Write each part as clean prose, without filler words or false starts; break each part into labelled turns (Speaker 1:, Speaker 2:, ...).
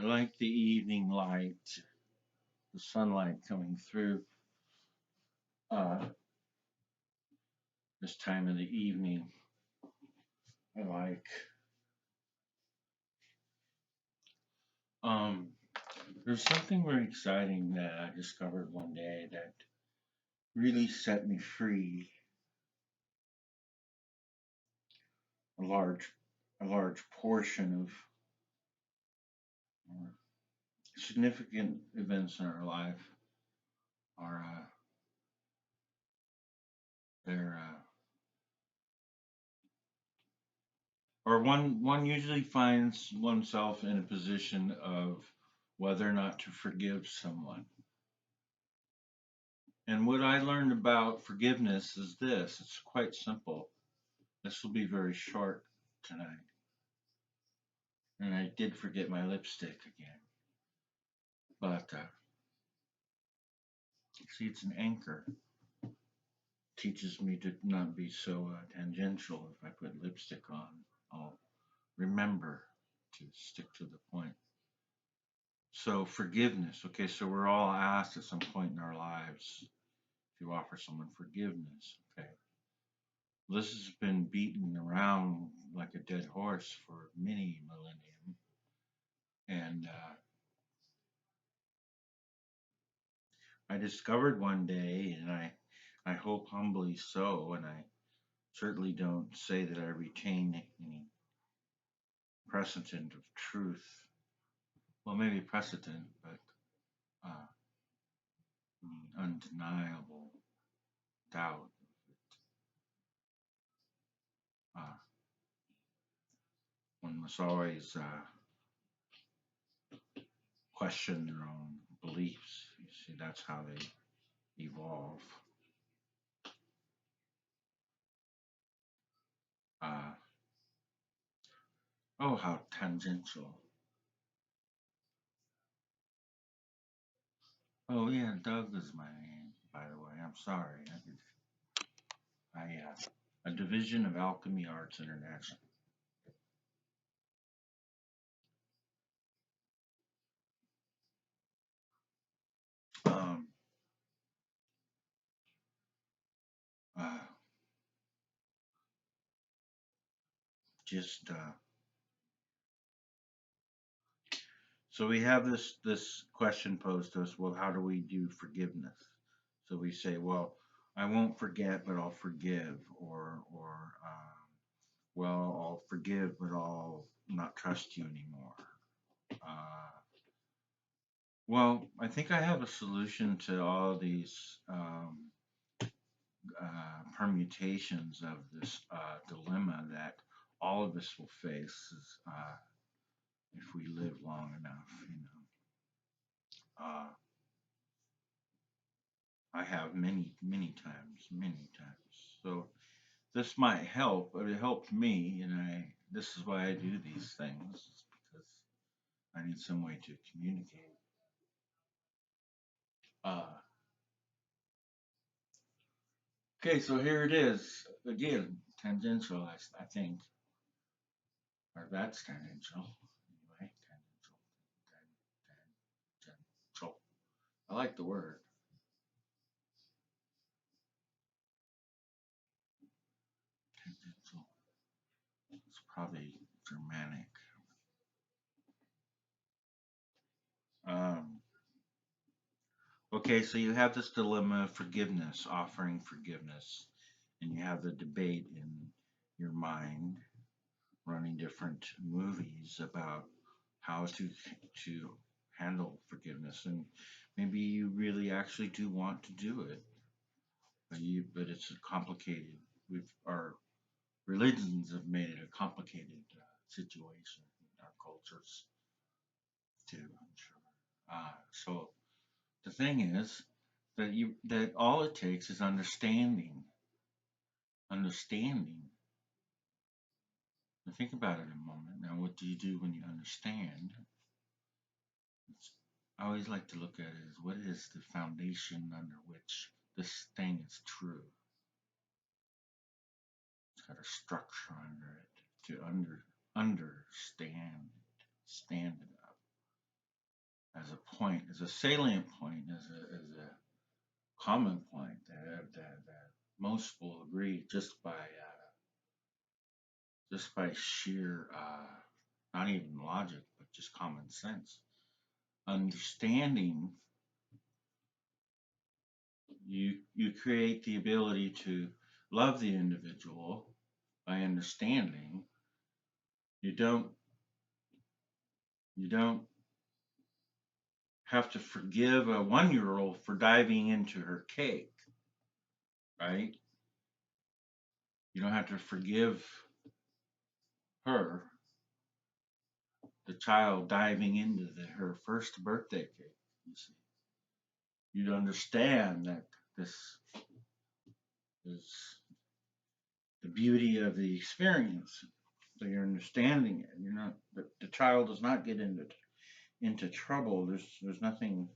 Speaker 1: I like the evening light, the sunlight coming through uh, this time of the evening. I like. Um, there's something very exciting that I discovered one day that really set me free. A large, a large portion of significant events in our life are they're or one usually finds oneself in a position of whether or not to forgive someone. And what I learned about forgiveness is this: it's quite simple. This will be very short tonight. And I did forget my lipstick again. But see, it's an anchor. Teaches me to not be so tangential. If I put lipstick on, I'll remember to stick to the point. So, forgiveness. Okay, so we're all asked at some point in our lives to offer someone forgiveness. Okay, this has been beaten around like a dead horse for many millennium. And I discovered one day, and I hope humbly so, and I certainly don't say that I retain any precedent of truth. Well, maybe precedent, but uh, any undeniable doubt. Uh, one must always question their own beliefs. You see, that's how they evolve. Uh, oh, how tangential. Oh, yeah, Doug is my name, by the way. I'm sorry. A division of Alchemy Arts International. Um, uh, just so we have this question posed to us. Well, how do we do forgiveness? So we say, well, I won't forget, but I'll forgive, well, I'll forgive, but I'll not trust you anymore. Uh, well, I think I have a solution to all these permutations of this dilemma that all of us will face if we live long enough. I have many times. So this might help, but it helped me, and I. This is why I do these things, it's because I need some way to communicate. Uh, okay, so here it is again, tangential. I think, or that's tangential. Anyway, tangential. I like the word tangential. It's probably Germanic. Um, okay, so you have this dilemma of forgiveness, offering forgiveness, and you have the debate in your mind, running different movies about how to handle forgiveness, and maybe you really actually do want to do it, but it's a complicated. Our religions have made it a complicated situation in our cultures too. I'm sure. So the thing is that all it takes is understanding. Understanding. Now think about it a moment. Now, what do you do when you understand? It's, I always like to look at it as what is the foundation under which this thing is true. It's got a structure under it to understand it, stand it up. as a point, as a salient point, as a common point that most will agree just by sheer not even logic, but just common sense. Understanding, you create the ability to love the individual by understanding. You don't you don't have to forgive a 1-year old for diving into her cake, right? You don't have to forgive her, the child diving into her first birthday cake. You see, you'd understand that this is the beauty of the experience. So you're understanding it. You're not the child does not get into trouble. There's nothing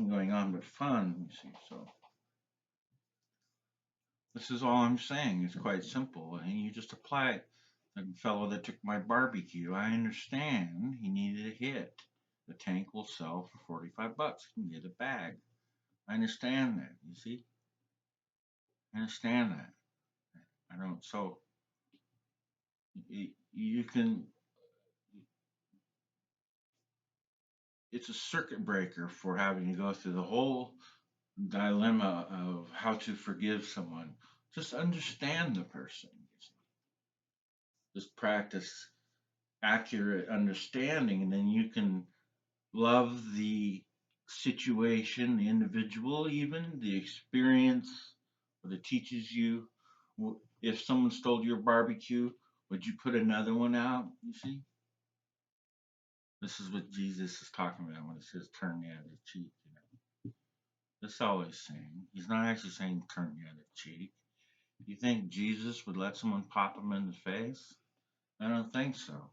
Speaker 1: going on but fun. You see, so this is all I'm saying. It's quite simple, and you just apply it. The fellow that took my barbecue, I understand he needed a hit. The tank will sell for $45. You can get a bag. I understand that. You see, I understand that. I don't. So you can. It's a circuit breaker for having to go through the whole dilemma of how to forgive someone. Just understand the person. Just practice accurate understanding, and then you can love the situation, the individual, even the experience that teaches you. If someone stole your barbecue, would you put another one out? You see, this is what Jesus is talking about when he says, "Turn the other cheek." That's all he's saying. He's not actually saying turn the other cheek. You think Jesus would let someone pop him in the face? I don't think so.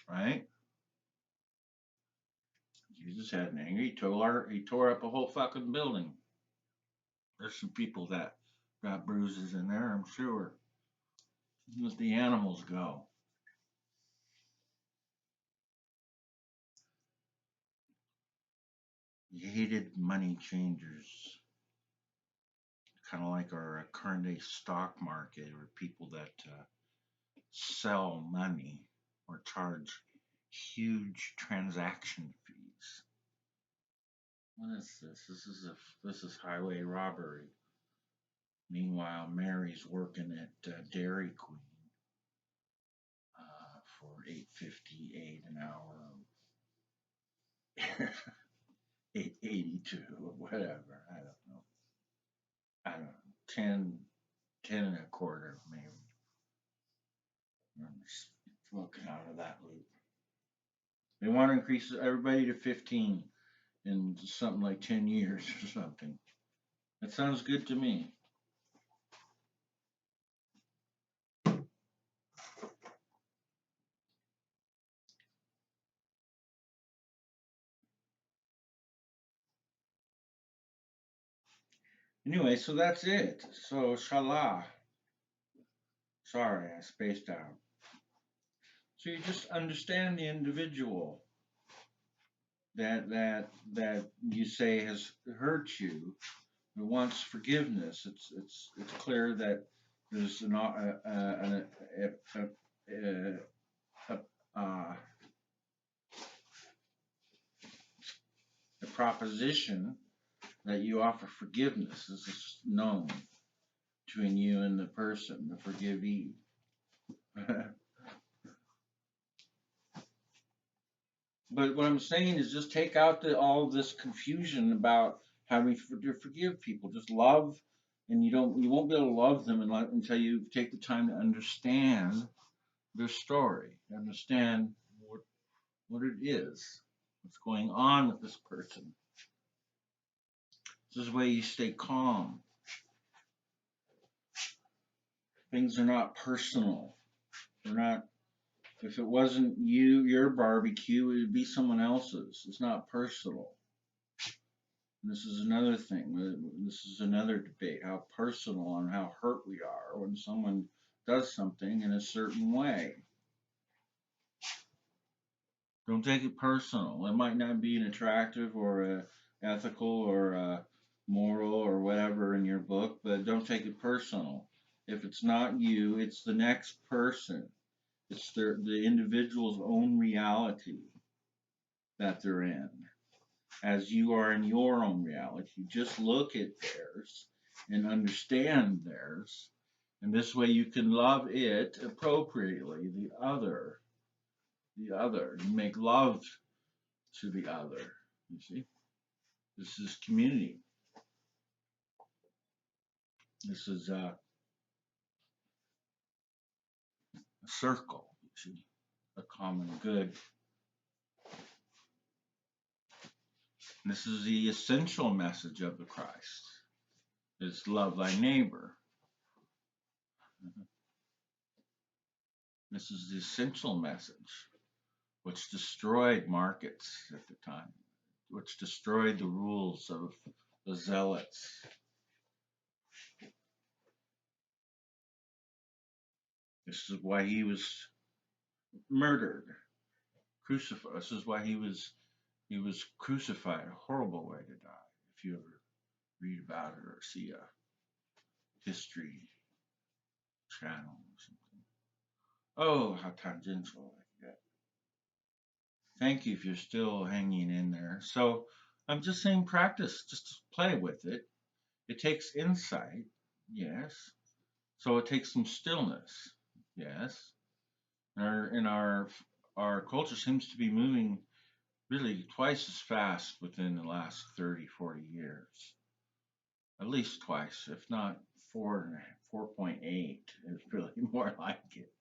Speaker 1: Right? Jesus had an anger. He tore up a whole fucking building. There's some people that got bruises in there, I'm sure. As the animals go. He hated money changers, kind of like our current day stock market, or people that sell money or charge huge transaction fees. What is this? This is highway robbery. Meanwhile, Mary's working at Dairy Queen for $8.58 an hour, 8.82 or whatever. I don't know. I don't know. 10 and a quarter maybe. I'm just smoking out of that loop. They want to increase everybody to 15 in something like 10 years or something. That sounds good to me. Anyway, so that's it. So, Shala. Sorry, I spaced out. So you just understand the individual that you say has hurt you, who wants forgiveness. It's clear that there's a, a proposition that you offer forgiveness. This is known between you and the person, the forgivee. But what I'm saying is just take out all of this confusion about having to forgive people. Just love, and you won't be able to love them until you take the time to understand their story, understand what it is, what's going on with this person. This is the way you stay calm. Things are not personal. They're not. If it wasn't your barbecue, it would be someone else's. It's not personal. And this is another thing. This is another debate. How personal and how hurt we are when someone does something in a certain way. Don't take it personal. It might not be an attractive or a ethical or a moral or whatever in your book, but don't take it personal. If it's not you, it's the next person. It's the individual's own reality that they're in, as you are in your own reality. Just look at theirs and understand theirs, and this way you can love it appropriately, the other. The other. You make love to the other. You see? This is community. This is a circle, you see, a common good. And this is the essential message of the Christ. Is love thy neighbor. This is the essential message, which destroyed markets at the time, which destroyed the rules of the zealots. This is why he was murdered, crucified. This is why he was crucified. A horrible way to die. If you ever read about it or see a history channel or something. Oh, how tangential I get. Thank you if you're still hanging in there. So I'm just saying practice, just play with it. It takes insight, yes. So it takes some stillness, yes. Our culture seems to be moving really twice as fast within the last 30, 40 years. At least twice, if not 4.8 is really more like it.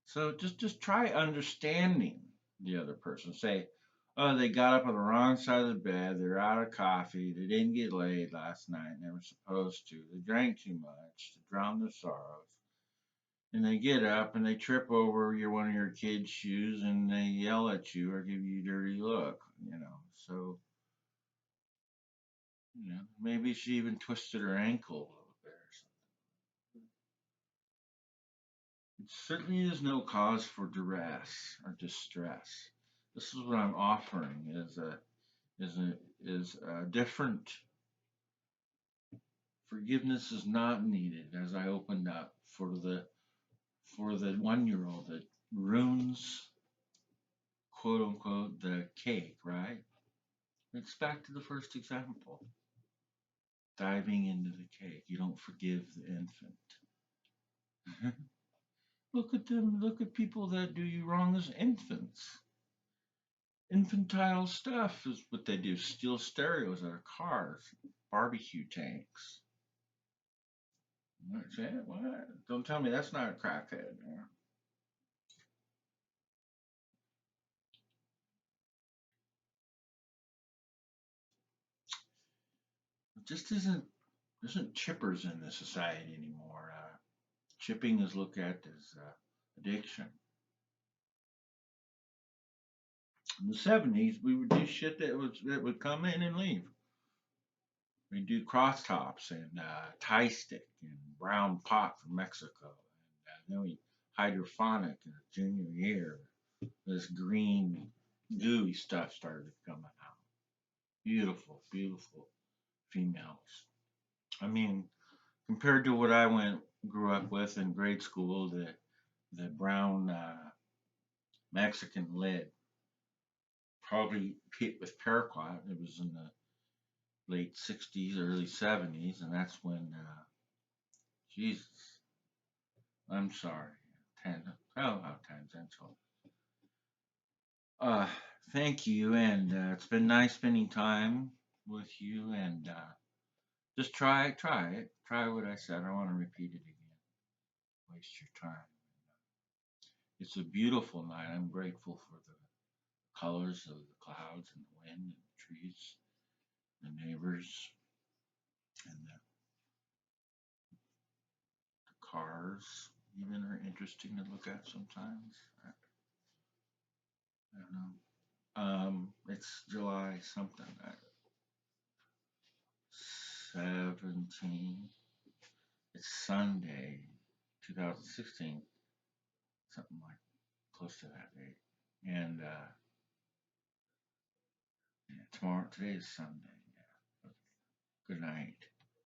Speaker 1: So just try understanding the other person. Say, oh, they got up on the wrong side of the bed. They're out of coffee. They didn't get laid last night. They were supposed to. They drank too much to drown their sorrows. And they get up and they trip over one of your kids' shoes and they yell at you or give you a dirty look. So maybe she even twisted her ankle a little bit or something. It certainly is no cause for duress or distress. This is what I'm offering is a different forgiveness is not needed as I opened up for the 1 year old that ruins quote unquote the cake, right? It's back to the first example. Diving into the cake. You don't forgive the infant. Look at them. Look at people that do you wrong as infants. Infantile stuff is what they do. Steal stereos out of cars, barbecue tanks. What? Don't tell me that's not a crackhead. It just isn't chippers in this society anymore. Chipping is looked at as addiction. In the 70s, we would do shit that would come in and leave. We do cross tops and tie stick and brown pot from Mexico. And then we hydrophonic in our junior year. This green gooey stuff started coming out. Beautiful, beautiful females. I mean, compared to what I grew up with in grade school, the brown Mexican lid probably hit with paraquat. It was in the late 60s, early 70s, and that's when Jesus. I'm sorry. How tangential. Uh, Thank you, and it's been nice spending time with you. And just try it. Try what I said. I don't want to repeat it again. Waste your time. It's a beautiful night. I'm grateful for the colors of the clouds and the wind and the trees, the neighbors, and the cars. Even are interesting to look at sometimes. I don't know. It's July something. 17. It's Sunday, 2016, something like close to that date. And yeah, today is Sunday. Yeah. Okay. Good night.